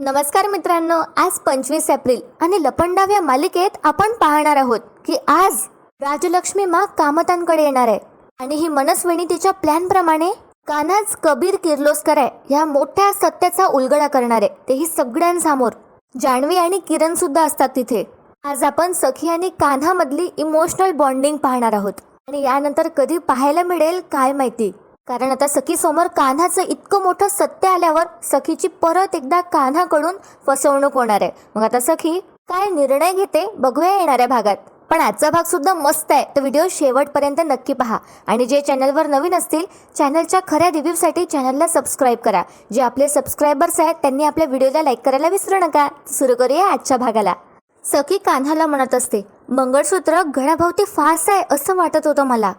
नमस्कार मित्रांनो, आज 25 एप्रिल आणि लपंडाव या मालिकेत आपण पाहणार आहोत की आज राजलक्ष्मी माँ कामतांकडे येणार आहे आणि ही मनस्विनी तिच्या प्लॅन प्रमाणे कान्हाच कबीर किर्लोस्कर आहे या मोठ्या सत्याचा उलगडा करणार आहे, तेही सगळ्यांसमोर. जान्हवी आणि किरण सुद्धा असतात तिथे. आज आपण सखी आणि कान्हा मधली इमोशनल बॉन्डिंग पाहणार आहोत आणि यानंतर कधी पाहायला मिळेल काय माहिती, कारण आता सखी समोर कान्हाचं इतकं मोठं सत्य आल्यावर सखीची परत एकदा कान्हाकडून फसवणूक होणार आहे. मग आता सखी काय निर्णय घेते बघूया येणाऱ्या भागात. पण आजचा भाग सुद्धा मस्त आहे, तर व्हिडिओ शेवटपर्यंत नक्की पहा. आणि जे चॅनलवर नवीन असतील, चॅनलच्या खऱ्या रिव्ह्यूसाठी चॅनलला सबस्क्राईब करा. जे आपले सबस्क्रायबर्स आहेत त्यांनी आपल्या व्हिडिओला लाईक करायला विसरू नका. सुरू करूया आजच्या भागाला. सखी कान्हाला म्हणत असते, मंगळसूत्र गळ्याभोवती फास आहे असं वाटत होतं मला,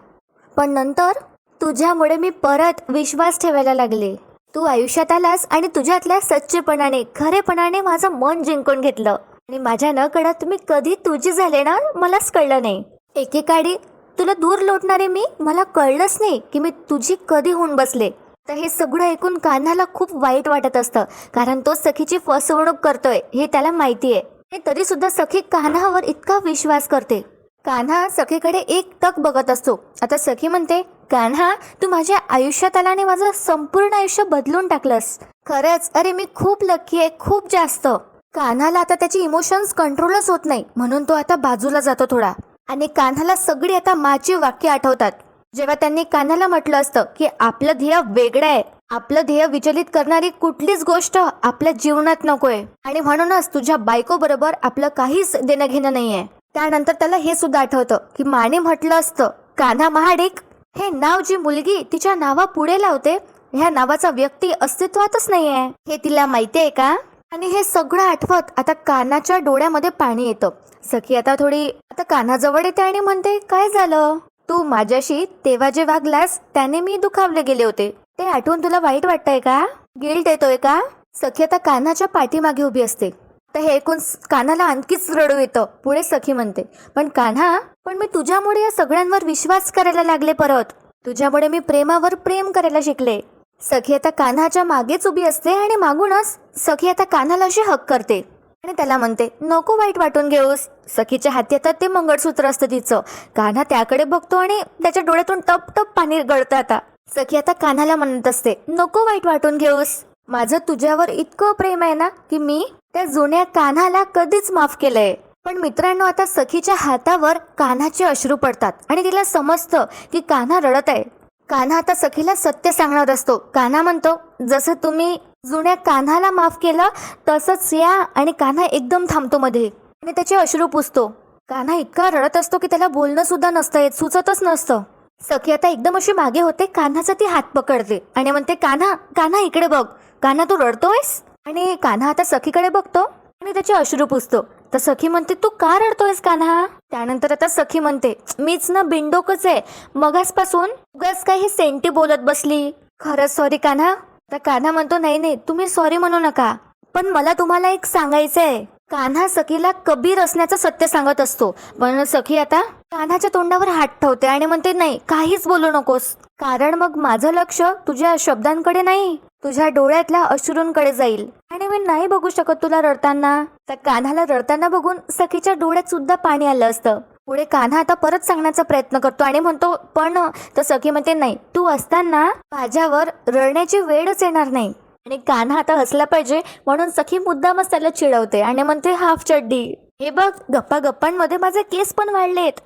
पण नंतर तुझ्यामुळे मी परत विश्वास ठेवायला लागले. तू आयुष्यात आलास आणि तुझ्यातल्या सच्चेपणाने खरेपणाने माझं मन जिंकून घेतलं आणि माझ्या न कळत मी कधी तुझी झाले ना मलाच कळलं नाही. एकेकाळी तुला दूर लोटणारे मला कळलंच नाही की मी तुझी कधी होऊन बसले. तर हे सगळं ऐकून कान्हाला खूप वाईट वाटत असतं, कारण तो सखीची फसवणूक करतोय हे त्याला माहिती आहे. तरी सुद्धा सखी कान्हावर इतका विश्वास करते. कान्हा सखीकडे एक टक बघत असतो. आता सखी म्हणते, कान्हा तू माझ्या आयुष्यात आला आणि माझं संपूर्ण आयुष्य बदलून टाकलंस. खरंच, अरे मी खूप लकी आहे, खूप जास्त. कान्हाला आता त्याची इमोशन्स कंट्रोलच होत नाही, म्हणून तो आता बाजूला जातो थोडा. आणि कान्हाला सगळी आता माची वाक्य आठवतात, जेव्हा त्यांनी कान्हाला म्हटलं असतं की आपलं ध्येय वेगळं आहे, आपलं ध्येय विचलित करणारी कुठलीच गोष्ट आपल्या जीवनात नकोय आणि म्हणूनच तुझ्या बायको बरोबर आपलं काहीच देणं घेणं नाहीये. त्यानंतर त्याला हे सुद्धा आठवतं की माने म्हटलं असतं, कान्हा महाडिक हे नाव जी मुलगी तिच्या नावा पुढे लावते, ह्या नावाचा व्यक्ती अस्तित्वातच नाहीये हे तिला माहिती आहे का. आणि हे सगळं आठवत आता कान्हाच्या डोळ्यामध्ये पाणी येतं. सखी आता थोडी कान्हाजवळ येते आणि म्हणते, काय झालं, तू माझ्याशी तेव्हा जे वागलास त्याने मी दुखावले गेले होते, ते आठवून तुला वाईट वाटतंय का, गिल्ट येतोय का. सखी आता कान्हाच्या पाठीमागे उभी असते. तर हे ऐकून कान्हाला आणखीच रडू येतं. पुढे सखी म्हणते, पण कान्हा, पण मी तुझ्यामुळे या सगळ्यांवर विश्वास करायला लागले, परत तुझ्यामुळे मी प्रेमावर प्रेम करायला शिकले. सखी आता कान्हाच्या मागेच उभी असते आणि मागूनच सखी आता कान्हाला अशी हक करते आणि त्याला म्हणते, नको वाईट वाटून घेऊस. सखीच्या हाती आता ते मंगळसूत्र असतं तिचं. कान्हा त्याकडे बघतो आणि त्याच्या डोळ्यातून टप टप पाणी गळतं. आता सखी आता कान्हाला म्हणत असते, नको वाईट वाटून घेऊस. माझं तुझ्यावर इतकं प्रेम आहे ना की मी त्या जुन्या कान्हाला कधीच माफ केलंय. पण मित्रांनो, आता सखीच्या हातावर कान्हाचे अश्रू पडतात आणि तिला समजतं की कान्हा रडत आहे. कान्हा आता सखीला सत्य सांगणार असतो. कान्हा म्हणतो, जसं तुम्ही जुन्या कान्हाला माफ केलं तसंच या. आणि कान्हा एकदम थांबतो मध्ये आणि त्याचे अश्रू पुसतो. कान्हा इतका रडत असतो की त्याला बोलणं सुद्धा नसतं येत, सुचतच नसतं. सखी आता एकदम अशी मागे होते, कान्हाचा ती हात पकडते आणि म्हणते, कान्हा कान्हा इकडे बघ. कान्हा तू रडतोयस. आणि कान्हा आता सखीकडे बघतो आणि त्याचे अश्रू पुसतो. तर सखी म्हणते, तू का रडतोयस कान्हा. त्यानंतर आता सखी म्हणते, मीच ना बिनडोकच आहे, मगासपासून उगाच काही हे सेंटी बोलत बसली. खरंच सॉरी कान्हा. तर कान्हा म्हणतो, नाही नाही तुम्ही सॉरी म्हणू नका, पण मला तुम्हाला एक सांगायचंय. कान्हा सखीला कबीर असण्याचं सत्य सांगत असतो, पण सखी आता कान्हाच्या तोंडावर हात ठेवते आणि म्हणते, नाही काहीच बोलू नकोस, कारण मग माझं लक्ष तुझ्या शब्दांकडे नाही, तुझ्या डोळ्यातल्या अश्रूंकडे जाईल आणि मी नाही बघू शकत तुला रडताना. तर कान्हाला रडताना बघून सखीच्या डोळ्यात सुद्धा पाणी आलं असतं. पुढे कान्हा आता परत सांगण्याचा प्रयत्न करतो आणि म्हणतो, पण तर सखी म्हणते, नाही तू असताना माझ्यावर रडण्याची वेळच येणार नाही. आणि कान्हा आता हसला पाहिजे म्हणून सखी मुद्दामच त्याला चिडवते आणि म्हणते, हाफ चड्डी, हे बघ गप्पा गप्पांमध्ये माझे केस पण वाढलेत.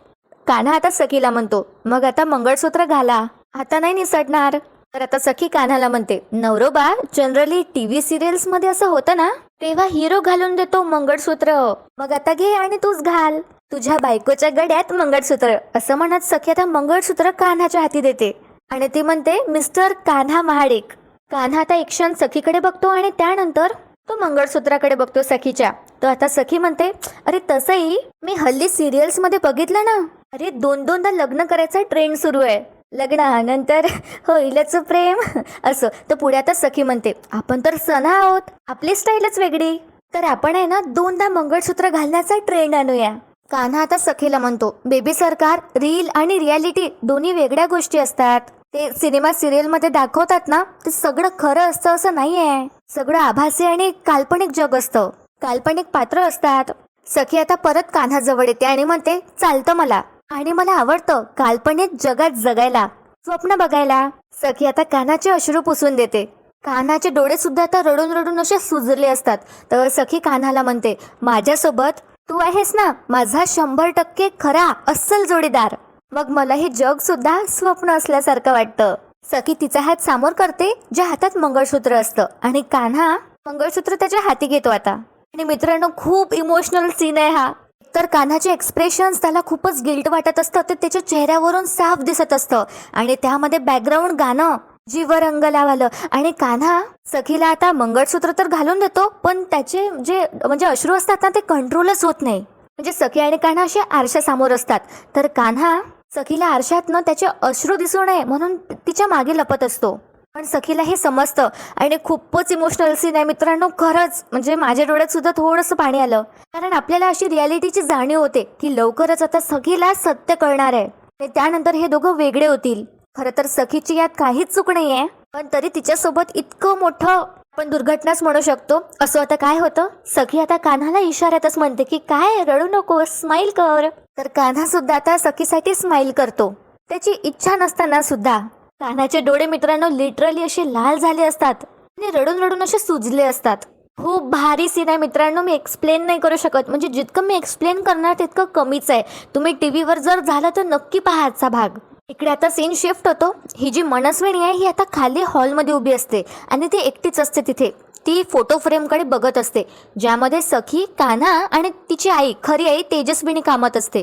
कान्हा आता सखीला म्हणतो, मग आता मंगळसूत्र घाला, आता नाही निसटणार. तर आता सखी कान्हाला म्हणते, नवरोबा जनरली टीव्ही सिरियल्स मध्ये असं होतं ना, तेव्हा हिरो घालून देतो मंगळसूत्र, मग आता घे आणि तूच घाल, तुझ्या बायकोच्या गड्यात मंगळसूत्र. असं म्हणत सखी आता मंगळसूत्र कान्हाच्या हाती देते आणि ती म्हणते, मिस्टर कान्हा महाडिक. कान्हा आता एक क्षण सखीकडे बघतो आणि त्यानंतर तो मंगळसूत्राकडे बघतो सखीच्या. तर आता सखी म्हणते, अरे तसंही मी हल्ली सिरियल्स मध्ये बघितलं ना, अरे दोनदा लग्न करायचा ट्रेंड सुरू आहे, लग्नानंतर होईलच प्रेम असं. तर पुढे आता सखी म्हणते, आपण तर सणा आहोत, आपली स्टाईलच वेगळी, तर आपण आहे ना दोनदा मंगळसूत्र घालण्याचा ट्रेंड आणूया. कान्हा आता सखीला म्हणतो, बेबी सरकार, रील आणि रियालिटी दोन्ही वेगळ्या गोष्टी असतात. ते सिनेमा सिरियल मध्ये दाखवतात ना, ते सगळं खरं असतं असं नाहीये. सगळं आभासी आणि काल्पनिक जग असतं, काल्पनिक पात्र असतात. सखी आता परत कान्हाजवळ येते आणि म्हणते, चालतं मला, आणि मला आवडतं काल्पनिक जगात जगायला, स्वप्न बघायला. सखी आता कान्हाचे अश्रू पुसून देते. कान्हाचे डोळे सुद्धा आता रडून रडून असे सुजले असतात. तर सखी कान्हाला म्हणते, माझ्यासोबत तू आहेस ना, माझा 100% खरा अस्सल जोडीदार. मग मला हे जग सुद्धा स्वप्न असल्यासारखं वाटतं. सखी तिचा हात समोर करते, ज्या हातात मंगळसूत्र असतं, आणि कान्हा मंगळसूत्र त्याच्या हाती घेतो आता. आणि मित्रांनो, खूप इमोशनल सीन आहे हा. तर कान्हाचे एक्सप्रेशन्स त्याला खूपच गिल्ट वाटत असतं, ते त्याच्या चेहऱ्यावरून साफ दिसत असतं. आणि त्यामध्ये बॅकग्राऊंड गाणं जीव रंग लावालं. आणि कान्हा सखीला आता मंगळसूत्र तर घालून देतो, पण त्याचे जे म्हणजे अश्रू असतात ना, ते कंट्रोलच होत नाही. म्हणजे सखी आणि कान्हा असे आरशासमोर असतात. तर कान्हा सखीला आरशातनं त्याचे अश्रू दिसू नये म्हणून तिच्या मागे लपत असतो. पण सखीला हे समजतं आणि खूपच इमोशनल सीन आहे मित्रांनो. खरंच म्हणजे माझ्या डोळ्यात सुद्धा थोडंसं पाणी आलं, कारण आपल्याला अशी रियालिटीची जाणीव होते की लवकरच आता सखीला सत्य कळणार आहे आणि त्यानंतर हे दोघं वेगळे होतील. खरं तर सखीची यात काहीच चूक नाहीये, पण तरी तिच्यासोबत इतकं मोठं आपण दुर्घटनाच म्हणू शकतो. असं आता काय होतं, सखी आता कान्हाला इशाऱ्यातच म्हणते की काय रडू नको, स्माइल कर. तर कान्हा सुद्धा आता सखीसाठी स्माइल करतो, त्याची इच्छा नसताना सुद्धा. कान्हाचे डोळे मित्रांनो लिटरली असे लाल झाले असतात आणि रडून रडून असे सुजले असतात. खूप भारी सीन आहे मित्रांनो, मी एक्सप्लेन नाही करू शकत. म्हणजे जितकं मी एक्सप्लेन करणार तितकं कमीच आहे. तुम्ही टीव्हीवर जर झालं तर नक्की पहा आजचा भाग. इकडे आता सीन शिफ्ट होतो. ही जी मनस्विनी आहे ही आता खाली हॉलमध्ये उभी असते आणि ती एकटीच असते तिथे. ती फोटो फ्रेमकडे बघत असते, ज्यामध्ये सखी, कान्हा आणि तिची आई, खरी आई तेजस्विनी कामात असते.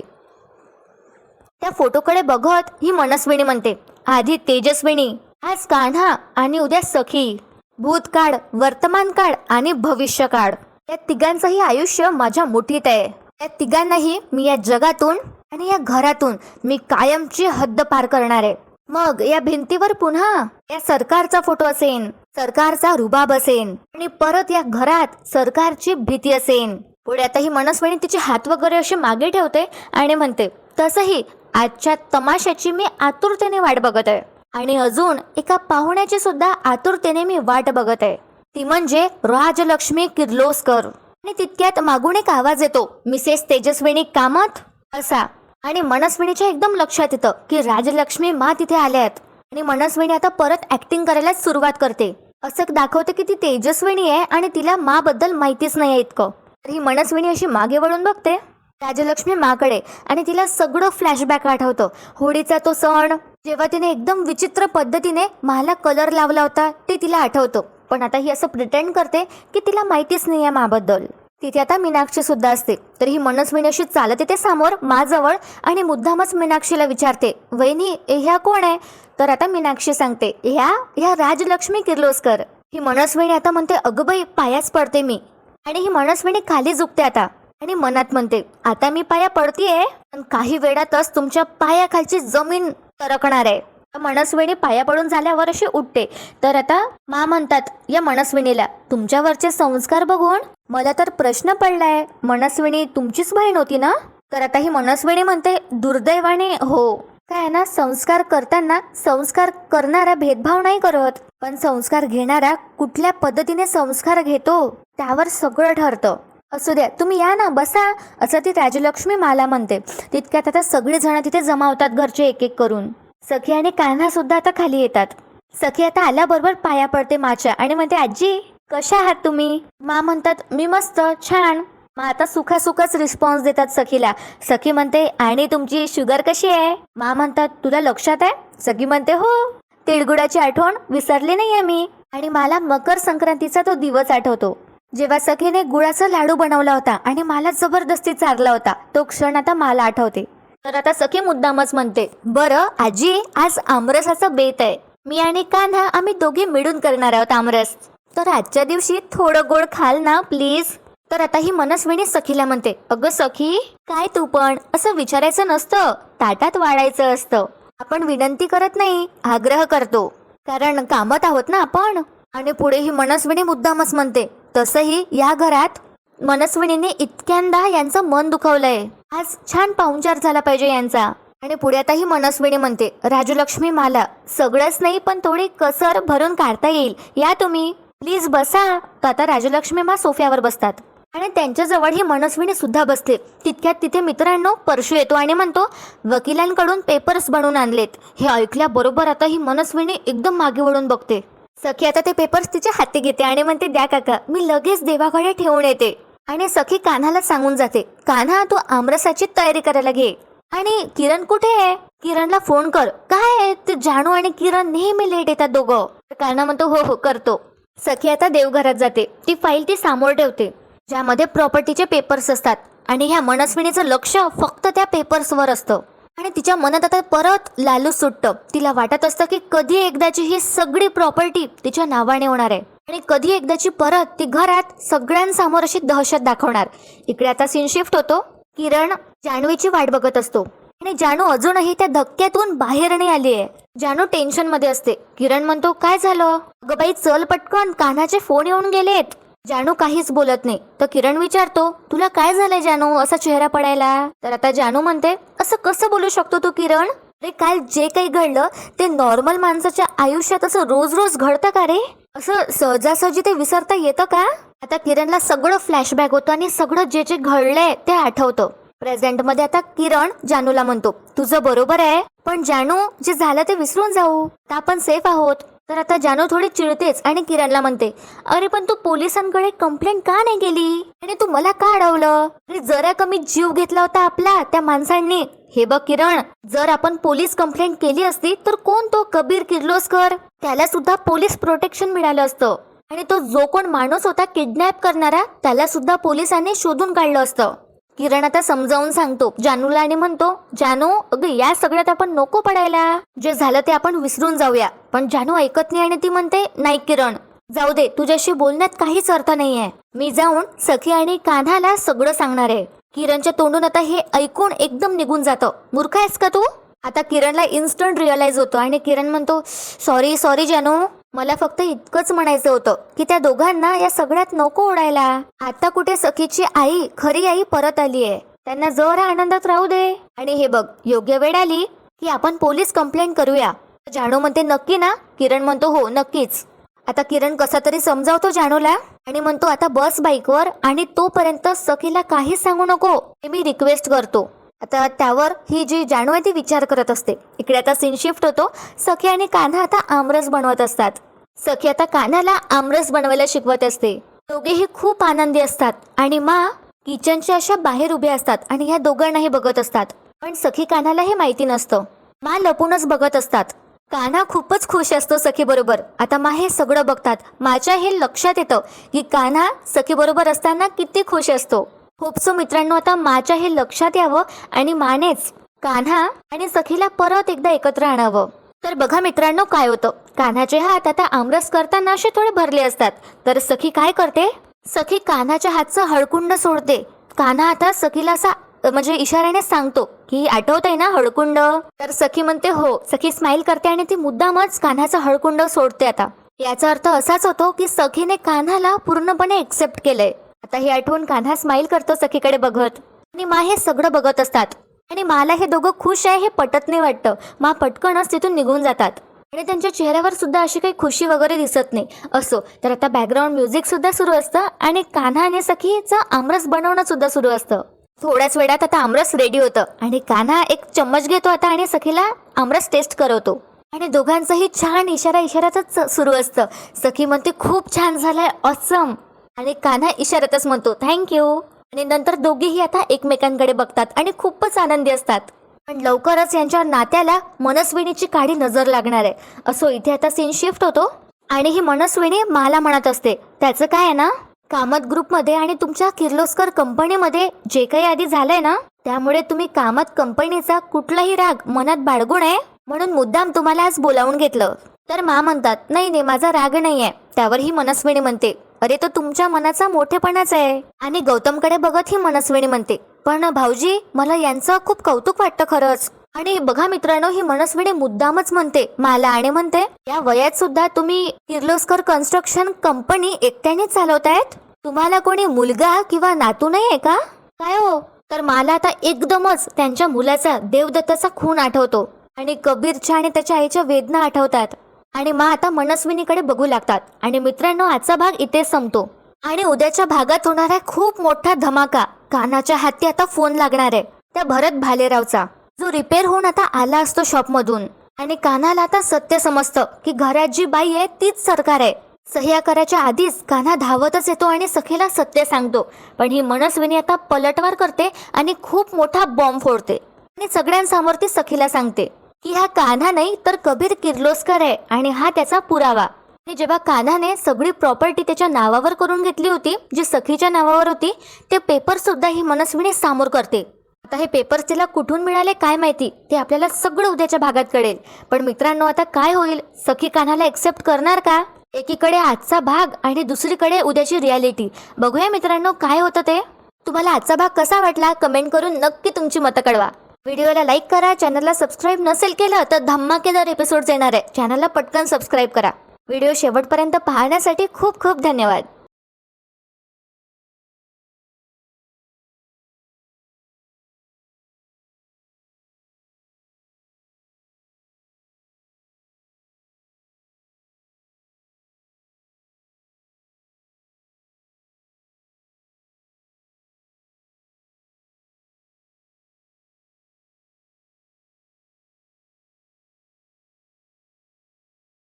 त्या फोटोकडे बघत ही मनस्विनी म्हणते, आधी तेजस्विनी, आज कान्हा आणि उद्या सखी. भूतकाळ, वर्तमान काळ आणि भविष्य काळ, या तिघांचंही आयुष्य माझ्या मुठीत आहे. या तिघांनाही मी या जगातून आणि या घरातून मी कायमची हद्द पार करणार आहे. मग या भिंतीवर पुन्हा या सरकारचा फोटो असेन, सरकारचा रुबाब असेन आणि परत या घरात सरकारची भीती असेन. पुढे आता ही मनस्विनी तिचे हात वगैरे असे मागे ठेवते आणि म्हणते, तसंही आजच्या तमाशाची मी आतुरतेने वाट बघत आहे आणि अजून एका पाहुण्याची सुद्धा आतुरतेने मी वाट बघत आहे. ती म्हणजे राजलक्ष्मी किर्लोस्कर. आणि तितक्यात मागून एक आवाज येतो, मिसेस तेजस्विनी कामत असा. आणि मनस्विनीच्या एकदम लक्षात येतं की राजलक्ष्मी मा तिथे आल्यात. आणि मनस्विनी आता परत ऍक्टिंग करायला सुरुवात करते, असं दाखवते की ती तेजस्विनी आहे आणि तिला मा बद्दल माहितीच नाही इतकं. तर ही मनस्विनी अशी मागे वळून बघते राजलक्ष्मी माकडे आणि तिला सगळं फ्लॅशबॅक आठवतं. होळीचा तो सण, जेव्हा तिने एकदम विचित्र पद्धतीने मला कलर लावला होता, ते तिला आठवतं. पण आता ही असं प्रिटेंड करते की तिला माहितीच नाही आहे माबद्दल. तिथे आता मीनाक्षी सुद्धा असते. तर ही मनस्विनी अशी चालत येते समोर माजवळ आणि मुद्दामच मीनाक्षीला विचारते, वहिनी ह्या कोण आहे? तर आता मीनाक्षी सांगते, ह्या राजलक्ष्मी किर्लोस्कर. ही मनस्विनी आता म्हणते, अगं बाई पायाच पडते मी. आणि ही मनस्विनी खाली झुकते आता आणि मनात म्हणते, आता मी पाया पडतीये पण काही वेळातच तुमच्या पायाखालची जमीन तरकणार आहे. मनस्विनी पाया पडून झाल्यावर अशी उठते. तर आता मा म्हणतात या मनस्विनीला, तुमच्यावरचे संस्कार बघून मला तर प्रश्न पडलाय, मनस्विनी तुमचीच बहीण होती ना? तर आता ही मनस्विनी म्हणते, दुर्दैवाने हो. काय ना, संस्कार करताना संस्कार करणारा भेदभाव नाही करत, पण संस्कार घेणारा कुठल्या पद्धतीने संस्कार घेतो त्यावर सगळं ठरतं. असू द्या, तुम्ही या ना, बसा, असं ती राजलक्ष्मी मला म्हणते. तितक्यात आता सगळे जण तिथे जमा होतात, घरचे एक एक करून. सखी आणि कान्हा सुद्धा आता खाली येतात. सखी आता आल्याबरोबर पाया पडते माच्या आणि म्हणते, आजी कशा आहात तुम्ही? मा म्हणतात, मी मस्त, छान. मा आता सुखासुखच रिस्पॉन्स देतात सखीला. सखी म्हणते, आणि तुमची शुगर कशी आहे? मा म्हणतात, तुला लक्षात आहे? सखी म्हणते, हो, तिळगुळाची आठवण विसरली नाहीये मी. आणि मला मकर संक्रांतीचा तो दिवस आठवतो, जेव्हा सखीने गुळाचा लाडू बनवला होता आणि मला जबरदस्ती चारला होता. तो क्षण आता मला आठवते. तर आता सखी मुद्दामच म्हणते, बरं आजी, आज आमरसाचं बेत आहे. मी आणि कान्हा आम्ही दोघे मिळून करणार आहोत आमरस. तर आजच्या दिवशी थोडं गोड खाल ना प्लीज. तर आता ही मनस्विनी सखीला म्हणते, अगं सखी, काय तू पण असं विचारायचं नसतं, ताटात वाढायचं असतं. आपण विनंती करत नाही, आग्रह करतो, कारण कामात आहोत ना आपण. आणि पुढे ही मनस्विनी मुद्दामच म्हणते, तसंही या घरात मनस्विनीने इतक्यांदा यांचं मन दुखवलंय, आज छान पाहुणचार झाला पाहिजे यांचा. आणि पुढे आता ही मनस्विनी म्हणते, राजलक्ष्मी मला सगळंच नाही पण थोडी कसर भरून काढता येईल, या तुम्ही. प्लीज बसा. तर आता राजलक्ष्मी मा सोफ्यावर बसतात आणि त्यांच्याजवळ ही मनस्विनी सुद्धा बसते. तितक्यात तिथे मित्रांनो परशू येतो आणि म्हणतो, वकिलांकडून पेपर्स बनवून आणलेत. हे ऐकल्याबरोबर आता ही मनस्विनी एकदम मागे वळून बघते. सखी आता ते पेपर्स तिच्या हाती घेते आणि म्हणते, द्या काका, मी लगेच देवाकडे ठेवून येते. आणि सखी कान्हाला सांगून जाते, कान्हा तू आमरसाची तयारी करायला घे. आणि किरण कुठे आहे? किरणला फोन कर. काय ते जानू आणि किरण नेहमी लेट येतात दोघं. कान्हा म्हणतो, हो हो करतो. सखी आता देवघरात जाते. ती फाईल ती समोर ठेवते ज्यामध्ये प्रॉपर्टीचे पेपर्स असतात आणि ह्या मनस्विनीचं लक्ष फक्त त्या पेपर्सवर असतं. आणि तिच्या मनात आता परत लालू सुटतं. तिला वाटत असतं की कधी एकदाची ही सगळी प्रॉपर्टी तिच्या नावाने होणार आहे आणि कधी एकदाची परत ती घरात सगळ्यांसमोर अशी दहशत दाखवणार. इकडे आता सीन शिफ्ट होतो. किरण जान्हवीची वाट बघत असतो आणि जानू अजूनही त्या धक्क्यातून बाहेर नाही आली आहे. जानू टेन्शन मध्ये असते. किरण म्हणतो, काय झालं? अगं बाई चल पटकन, कान्हाचे फोन येऊन गेलेत. जानू काहीच बोलत नाही. तर किरण विचारतो, तुला काय झालंय जानू, असा चेहरा पडायला? तर आता जानू म्हणते, असं कसं बोलू शकतो तू किरण? अरे काल जे काही घडलं ते नॉर्मल माणसाच्या आयुष्यात असं रोज रोज घडतं का रे? असं सहजासहजी ते विसरता येतं का? आता किरणला सगळं फ्लॅशबॅक होतं आणि सगळं जे जे घडलंय ते आठवतं. प्रेझेंट मध्ये आता किरण जानूला म्हणतो, तुझं बरोबर आहे, पण जानू जे झालं ते विसरून जाऊ, तर आपण सेफ आहोत. तर आता जानू थोडी चिडतेच आणि किरणला म्हणते, अरे पण तू पोलिसांकडे कंप्लेंट का नाही केली आणि तू मला का अडवलं? अरे जरा कमी जीव घेतला होता आपला त्या माणसांनी. हे बघ किरण, जर आपण पोलीस कंप्लेंट केली असती तर कोण तो कबीर किर्लोस्कर, त्याला सुद्धा पोलीस प्रोटेक्शन मिळालं असतं. आणि तो जो कोण माणूस होता किडनॅप करणारा, त्याला सुद्धा पोलिसांनी शोधून काढलं असतं. किरण आता समजावून सांगतो जानूला आणि म्हणतो, जानू अगं या सगळ्यात आपण नको पडायला, जे झालं ते आपण विसरून जाऊया. पण जानू ऐकत नाही आणि ती म्हणते, नाही किरण जाऊ दे, तुझ्याशी बोलण्यात काहीच अर्थ नाहीये. मी जाऊन सखी आणि कान्हाला सगळं सांगणार आहे. किरणच्या तोंडून आता हे ऐकून एकदम निघून जातं, मूर्ख आहेस का तू? आता किरणला इन्स्टंट रिअलाइज होतं आणि किरण म्हणतो, सॉरी सॉरी जानू, मला फक्त इतकंच म्हणायचं होतं की त्या दोघांना या सगळ्यात नको ओढायला. आता कुठे सखीची आई, खरी आई परत आली आहे, त्यांना जरा आनंदात राहू दे. आणि हे बघ, योग्य वेळ आली की आपण पोलीस कंप्लेंट करूया. जानू म्हणते, नक्की ना? किरण म्हणतो, हो नक्कीच. आता किरण कसा तरी समजावतो जानूला आणि म्हणतो, आता बस बाईकवर आणि तोपर्यंत सखीला काहीच सांगू नको हे मी रिक्वेस्ट करतो. आता त्यावर ही जी जानू आहे ती विचार करत असते. इकडे आता सीन शिफ्ट होतो. सखी आणि कान्हा आता आमरस बनवत असतात. सखी आता कान्हाला आमरस बनवायला शिकवत असते. दोघेही खूप आनंदी असतात आणि मा किचनच्या अशा बाहेर उभ्या असतात आणि ह्या दोघांनाही बघत असतात. पण सखी कान्हाला हे माहिती नसतं. मा लपूनच बघत असतात. कान्हा खूपच खुश असतो सखी बरोबर. आता मा हे सगळं बघतात. माझ्या हे लक्षात येतं की कान्हा सखी बरोबर असताना किती खुश असतो. होपसो मित्रांनो आता माच्या हे लक्षात यावं आणि मानेच कान्हा आणि सखीला परत एकदा एकत्र आणावं. तर बघा मित्रांनो काय होतं, कान्हाचे हात आता आमरस करताना असे थोडे भरले असतात. तर सखी काय करते, सखी कान्हाच्या हातचं हळकुंड सोडते. कान्हा आता सखीला असा म्हणजे इशाऱ्याने सांगतो की आठवतंय ना हळकुंड? तर सखी म्हणते हो. सखी स्माइल करते आणि ती मुद्दामच कान्हाचं हळकुंड सोडते. आता याचा अर्थ असाच होतो की सखीने कान्हाला पूर्णपणे एक्सेप्ट केलंय. आता हे आठवून कान्हा स्माइल करतो सखीकडे बघत आणि मा हे सगळं बघत असतात. आणि मला हे दोघं खुश आहे हे पटत नाही वाटतं. मा पटकनच तिथून निघून जातात आणि त्यांच्या चेहऱ्यावर सुद्धा अशी काही खुशी वगैरे दिसत नाही. असो तर आता बॅकग्राऊंड म्युझिक सुद्धा सुरू असतं आणि कान्हा आणि सखीचं आमरस बनवणं सुद्धा सुरू असतं. थोड्याच वेळात आता आमरस रेडी होतं आणि कान्हा एक चम्मच घेतो आता आणि सखीला आमरस टेस्ट करवतो आणि दोघांचंही छान इशाऱ्यातच सुरू असतं. सखी म्हणते, खूप छान झालंय, ऑसम. आणि कान्हा इशाऱ्यातच म्हणतो थँक्यू. आणि नंतर दोघेही आता एकमेकांकडे बघतात आणि खूपच आनंदी असतात. पण लवकरच यांच्या नात्याला मनस्विनीची काळी नजर लागणार आहे. असो इथे आता सीन शिफ्ट होतो आणि ही मनस्विनी मला म्हणत असते, त्याचं काय आहे ना, कामत ग्रुपमध्ये आणि तुमच्या किर्लोस्कर कंपनीमध्ये जे काही आधी झालंय ना, त्यामुळे तुम्ही कामत कंपनीचा कुठलाही राग मनात बाळगू नये म्हणून मुद्दाम तुम्हाला आज बोलावून घेतलं. तर मा म्हणतात, नाही नाही माझा राग नाहीये. त्यावर ही मनस्विनी म्हणते, अरे तो तुमच्या मनाचा मोठेपणाच आहे. आणि गौतमकडे बघत ही मनस्विनी म्हणते, पण भाऊजी मला यांचं खूप कौतुक वाटतं खरंच. आणि बघा मित्रांनो, ही मनस्विनी मुद्दामच म्हणते मला आणि म्हणते, या वयात सुद्धा तुम्ही किर्लोस्कर कन्स्ट्रक्शन कंपनी एकट्याने चालवतायत? तुम्हाला कोणी मुलगा किंवा नातू नाही आहे का? काय हो? तर मला आता एकदमच त्यांच्या मुलाचा देवदत्ताचा खून आठवतो आणि कबीरच्या आणि त्याच्या आईच्या वेदना आठवतात. आणि मा आता मनस्विनीकडे बघू लागतात. आणि मित्रांनो, आजचा भाग इथेच संपतो आणि उद्याच्या भागात होणार आहे खूप मोठा धमाका. कानाच्या हाती आता फोन लागणार आहे त्या भरत भालेरावचा, जो रिपेअर होऊन आता आला असतो शॉपमधून. आणि कान्हाला आता सत्य समजतं की घरात जी बाई आहे तीच सरकार आहे. सह्या करायच्या आधीच कान्हा धावतच येतो आणि सखीला सत्य सांगतो. पण ही मनस्विनी आता पलटवार करते आणि खूप मोठा बॉम्ब फोडते आणि सगळ्यांसमोर ती सखीला सांगते की हा कान्हा नाही तर कबीर किर्लोस्कर आहे आणि हा त्याचा पुरावा. आणि जेव्हा कान्हाने सगळी प्रॉपर्टी त्याच्या नावावर करून घेतली होती, जी सखीच्या नावावर होती, ते पेपर सुद्धा ही मनस्विनी समोर करते. आता हे पेपर्स तिला कुठून मिळाले काय माहिती, ते आपल्याला सगळं उद्याच्या भागात कळेल. पण मित्रांनो, आता काय होईल? सखी कान्हाला एक्सेप्ट करणार का? एकीकडे आजचा भाग आणि दुसरीकडे उद्याची रियालिटी. बघूया मित्रांनो काय होतं ते. तुम्हाला आजचा भाग कसा वाटला कमेंट करून नक्की तुमची मतं कळवा. व्हिडिओला लाईक करा. चॅनलला सबस्क्राईब नसेल केलं तर धमाकेदार एपिसोड्स येणार आहे, चॅनलला पटकन सबस्क्राईब करा. व्हिडिओ शेवटपर्यंत पाहण्यासाठी खूप खूप धन्यवाद.